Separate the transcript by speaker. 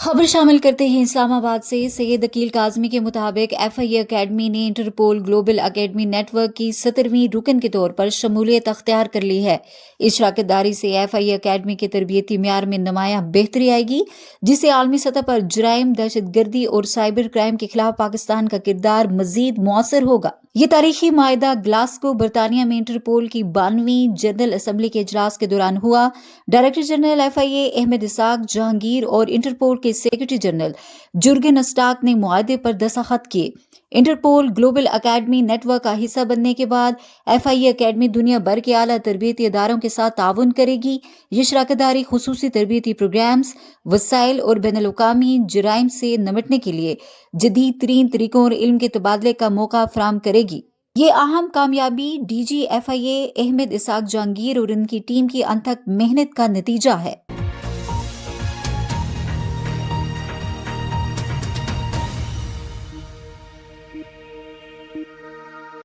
Speaker 1: खबर शामिल करते हैं इस्लामाबाद से। सैयद अकील काज़मी के मुताबिक FIA अकेडमी ने इंटरपोल ग्लोबल अकेडमी नेटवर्क की 17वीं रुकन के तौर पर शमूलियत अख्तियार कर ली है। इस शराकतदारी से FIA अकेडमी के तरबियती म्यार में नुमायां बेहतरी आएगी, जिससे आलमी सतह पर जराइम, दहशतगर्दी और साइबर क्राइम के खिलाफ पाकिस्तान का किरदार मजीद मौसर होगा। ये तारीखी मायदा ग्लासगो, बरतानिया में इंटरपोल की 92वीं जनरल असम्बली के इजलास के दौरान हुआ। Director general FIA Ahmad Ishaq Jahangir और इंटरपोल के सेक्रेटरी जनरल जुर्गेन अस्टाक ने मुआहदे पर दस्तखत किए। इंटरपोल ग्लोबल अकेडमी नेटवर्क का हिस्सा बनने के बाद FIA अकेडमी दुनिया भर के आला तरबियती इदारों के साथ ताउन करेगी। ये शराकतदारी खुसूसी तरबियती प्रोग्राम्स, वसाइल और बैनुल-अक़वामी जराइम से निपटने के लिए जदीद तरीन तरीकों और इल्म के तबादले का मौका फराहम करेगी। ये अहम कामयाबी DG FIA अहमद इसाक जहांगीर और उनकी टीम की अनथक मेहनत का नतीजा है।